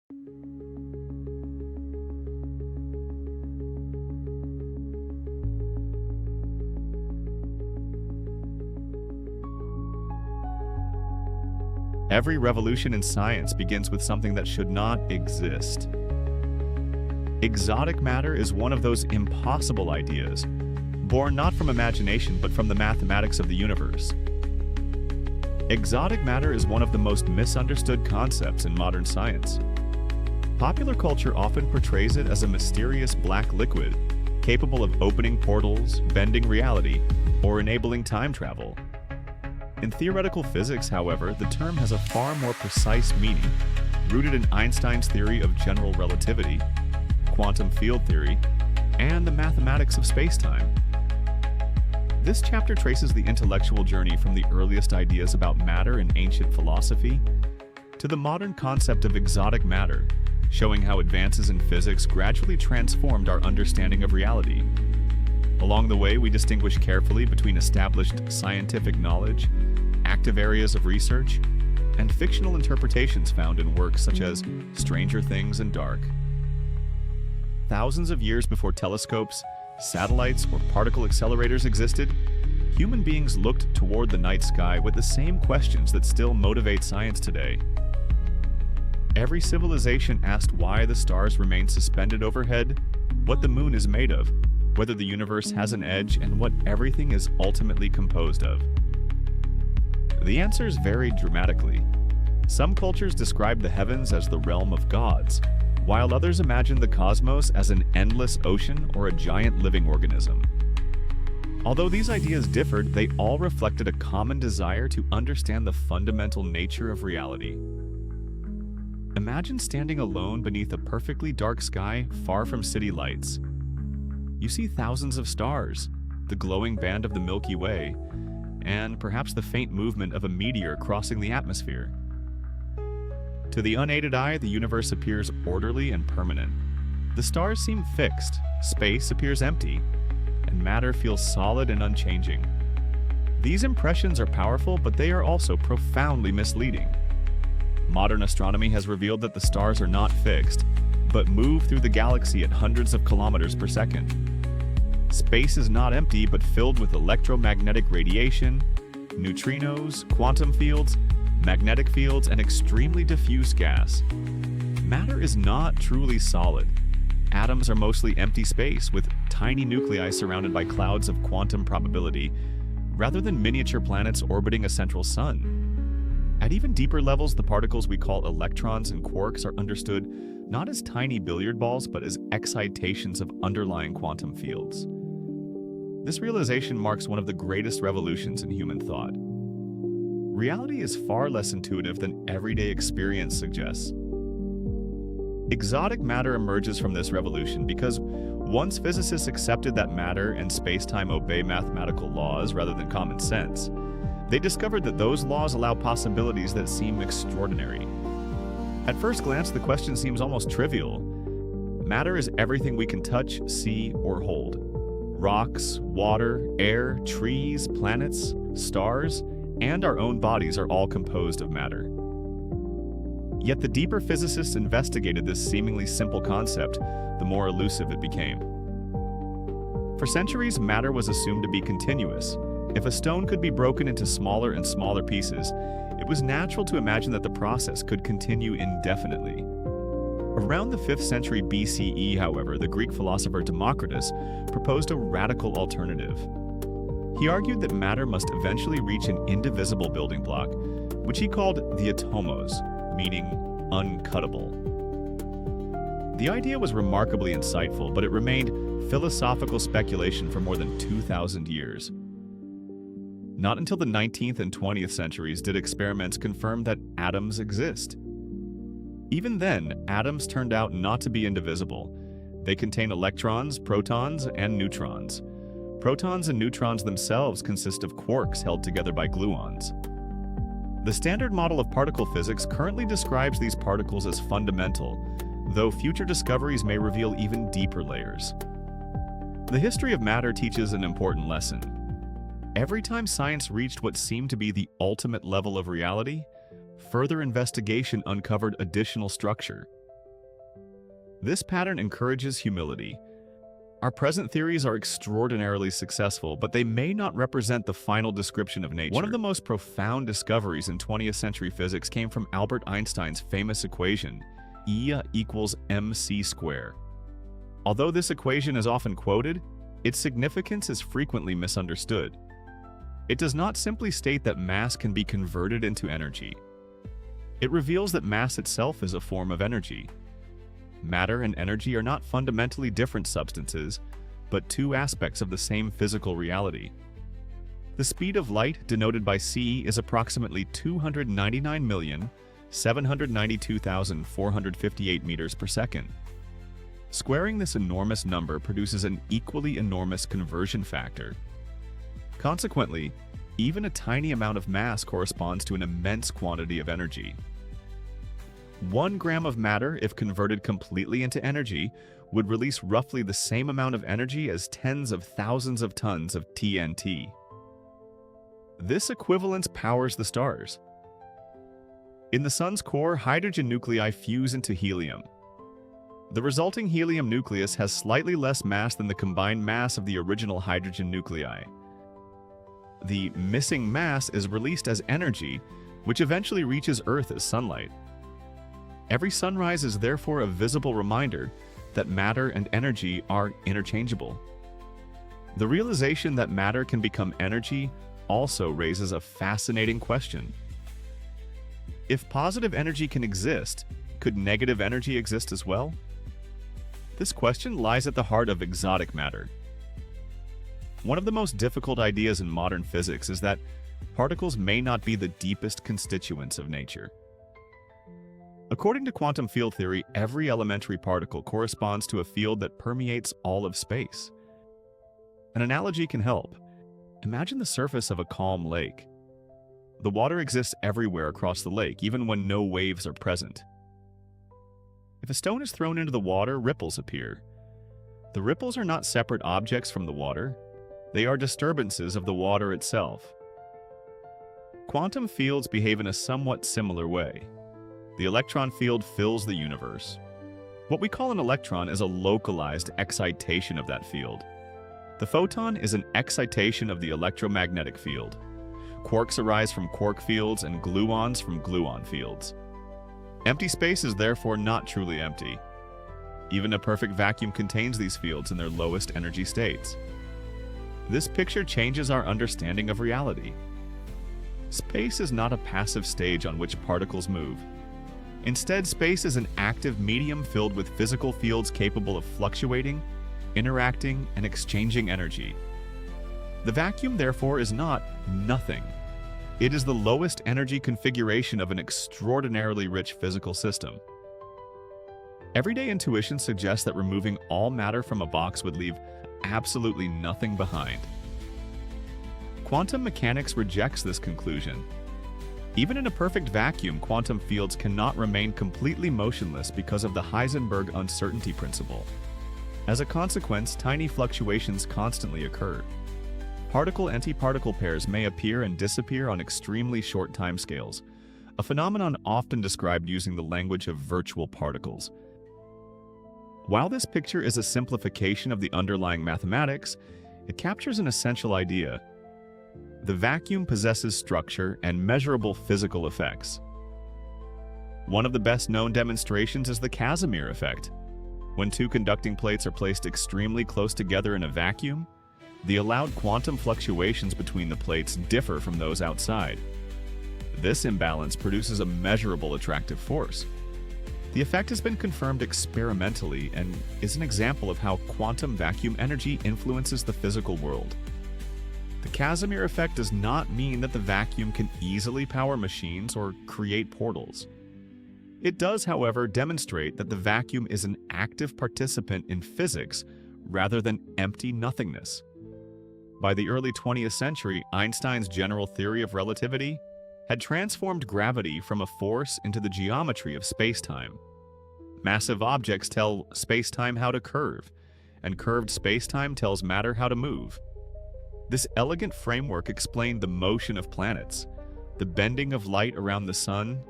Every revolution in science begins with something that should not exist. Exotic matter is one of those impossible ideas, born not from imagination but from the mathematics of the universe. Exotic matter is one of the most misunderstood concepts in modern science. Popular culture often portrays it as a mysterious black liquid, capable of opening portals, bending reality, or enabling time travel. In theoretical physics, however, the term has a far more precise meaning, rooted in Einstein's theory of general relativity, quantum field theory, and the mathematics of spacetime. This chapter traces the intellectual journey from the earliest ideas about matter in ancient philosophy to the modern concept of exotic matter, showing how advances in physics gradually transformed our understanding of reality. Along the way, we distinguish carefully between established scientific knowledge, active areas of research, and fictional interpretations found in works such as Stranger Things and Dark. Thousands of years before telescopes, satellites, or particle accelerators existed, human beings looked toward the night sky with the same questions that still motivate science today. Every civilization asked why the stars remain suspended overhead, what the moon is made of, whether the universe has an edge, and what everything is ultimately composed of. The answers varied dramatically. Some cultures described the heavens as the realm of gods, while others imagined the cosmos as an endless ocean or a giant living organism. Although these ideas differed, they all reflected a common desire to understand the fundamental nature of reality. Imagine standing alone beneath a perfectly dark sky far from city lights. You see thousands of stars, the glowing band of the Milky Way, and perhaps the faint movement of a meteor crossing the atmosphere. To the unaided eye, the universe appears orderly and permanent. The stars seem fixed, space appears empty, and matter feels solid and unchanging. These impressions are powerful, but they are also profoundly misleading. Modern astronomy has revealed that the stars are not fixed, but move through the galaxy at hundreds of kilometers per second. Space is not empty, but filled with electromagnetic radiation, neutrinos, quantum fields, magnetic fields, and extremely diffuse gas. Matter is not truly solid. Atoms are mostly empty space, with tiny nuclei surrounded by clouds of quantum probability, rather than miniature planets orbiting a central sun. At even deeper levels, the particles we call electrons and quarks are understood not as tiny billiard balls, but as excitations of underlying quantum fields. This realization marks one of the greatest revolutions in human thought. Reality is far less intuitive than everyday experience suggests. Exotic matter emerges from this revolution because once physicists accepted that matter and space-time obey mathematical laws rather than common sense, they discovered that those laws allow possibilities that seem extraordinary. At first glance, the question seems almost trivial. Matter is everything we can touch, see, or hold. Rocks, water, air, trees, planets, stars, and our own bodies are all composed of matter. Yet the deeper physicists investigated this seemingly simple concept, the more elusive it became. For centuries, matter was assumed to be continuous. If a stone could be broken into smaller and smaller pieces, it was natural to imagine that the process could continue indefinitely. Around the 5th century BCE, however, the Greek philosopher Democritus proposed a radical alternative. He argued that matter must eventually reach an indivisible building block, which he called the atomos, meaning uncuttable. The idea was remarkably insightful, but it remained philosophical speculation for more than 2,000 years. Not until the 19th and 20th centuries did experiments confirm that atoms exist. Even then, atoms turned out not to be indivisible. They contain electrons, protons, and neutrons. Protons and neutrons themselves consist of quarks held together by gluons. The standard model of particle physics currently describes these particles as fundamental, though future discoveries may reveal even deeper layers. The history of matter teaches an important lesson. Every time science reached what seemed to be the ultimate level of reality, further investigation uncovered additional structure. This pattern encourages humility. Our present theories are extraordinarily successful, but they may not represent the final description of nature. One of the most profound discoveries in 20th century physics came from Albert Einstein's famous equation, E equals mc squared. Although this equation is often quoted, its significance is frequently misunderstood. It does not simply state that mass can be converted into energy. It reveals that mass itself is a form of energy. Matter and energy are not fundamentally different substances, but two aspects of the same physical reality. The speed of light, denoted by c, is approximately 299,792,458 meters per second. Squaring this enormous number produces an equally enormous conversion factor. Consequently, even a tiny amount of mass corresponds to an immense quantity of energy. 1 gram of matter, if converted completely into energy, would release roughly the same amount of energy as tens of thousands of tons of TNT. This equivalence powers the stars. In the sun's core, hydrogen nuclei fuse into helium. The resulting helium nucleus has slightly less mass than the combined mass of the original hydrogen nuclei. The missing mass is released as energy, which eventually reaches Earth as sunlight. Every sunrise is therefore a visible reminder that matter and energy are interchangeable. The realization that matter can become energy also raises a fascinating question. If positive energy can exist, could negative energy exist as well? This question lies at the heart of exotic matter. One of the most difficult ideas in modern physics is that particles may not be the deepest constituents of nature. According to quantum field theory, every elementary particle corresponds to a field that permeates all of space. An analogy can help. Imagine the surface of a calm lake. The water exists everywhere across the lake, even when no waves are present. If a stone is thrown into the water, ripples appear. The ripples are not separate objects from the water. They are disturbances of the water itself. Quantum fields behave in a somewhat similar way. The electron field fills the universe. What we call an electron is a localized excitation of that field. The photon is an excitation of the electromagnetic field. Quarks arise from quark fields and gluons from gluon fields. Empty space is therefore not truly empty. Even a perfect vacuum contains these fields in their lowest energy states. This picture changes our understanding of reality. Space is not a passive stage on which particles move. Instead, space is an active medium filled with physical fields capable of fluctuating, interacting, and exchanging energy. The vacuum, therefore, is not nothing. It is the lowest energy configuration of an extraordinarily rich physical system. Everyday intuition suggests that removing all matter from a box would leave absolutely nothing behind. Quantum mechanics rejects this conclusion. Even in a perfect vacuum, quantum fields cannot remain completely motionless because of the Heisenberg uncertainty principle. As a consequence, tiny fluctuations constantly occur. Particle-antiparticle pairs may appear and disappear on extremely short timescales, a phenomenon often described using the language of virtual particles. While this picture is a simplification of the underlying mathematics, it captures an essential idea. The vacuum possesses structure and measurable physical effects. One of the best-known demonstrations is the Casimir effect. When two conducting plates are placed extremely close together in a vacuum, the allowed quantum fluctuations between the plates differ from those outside. This imbalance produces a measurable attractive force. The effect has been confirmed experimentally and is an example of how quantum vacuum energy influences the physical world. The Casimir effect does not mean that the vacuum can easily power machines or create portals. It does, however, demonstrate that the vacuum is an active participant in physics rather than empty nothingness. By the early 20th century, Einstein's general theory of relativity had transformed gravity from a force into the geometry of spacetime. Massive objects tell spacetime how to curve, and curved spacetime tells matter how to move. This elegant framework explained the motion of planets, the bending of light around the sun,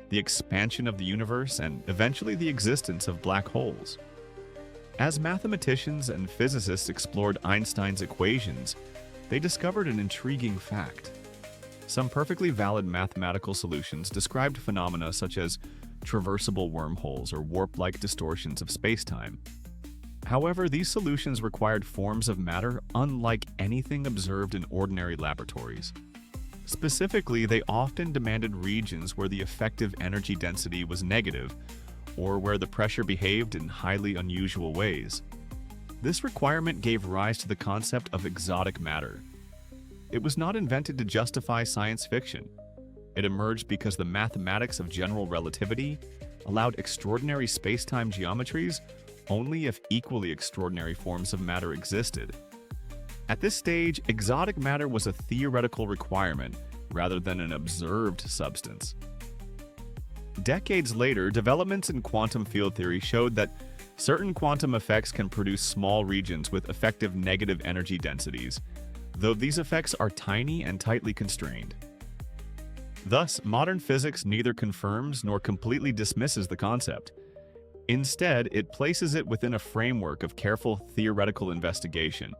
the expansion of the universe, and eventually the existence of black holes. As mathematicians and physicists explored Einstein's equations, they discovered an intriguing fact. Some perfectly valid mathematical solutions described phenomena such as traversable wormholes or warp-like distortions of spacetime. However, these solutions required forms of matter unlike anything observed in ordinary laboratories. Specifically, they often demanded regions where the effective energy density was negative, or where the pressure behaved in highly unusual ways. This requirement gave rise to the concept of exotic matter. It was not invented to justify science fiction. It emerged because the mathematics of general relativity allowed extraordinary spacetime geometries only if equally extraordinary forms of matter existed. At this stage, exotic matter was a theoretical requirement rather than an observed substance. Decades later, developments in quantum field theory showed that certain quantum effects can produce small regions with effective negative energy densities, though these effects are tiny and tightly constrained. Thus, modern physics neither confirms nor completely dismisses the concept. Instead, it places it within a framework of careful theoretical investigation.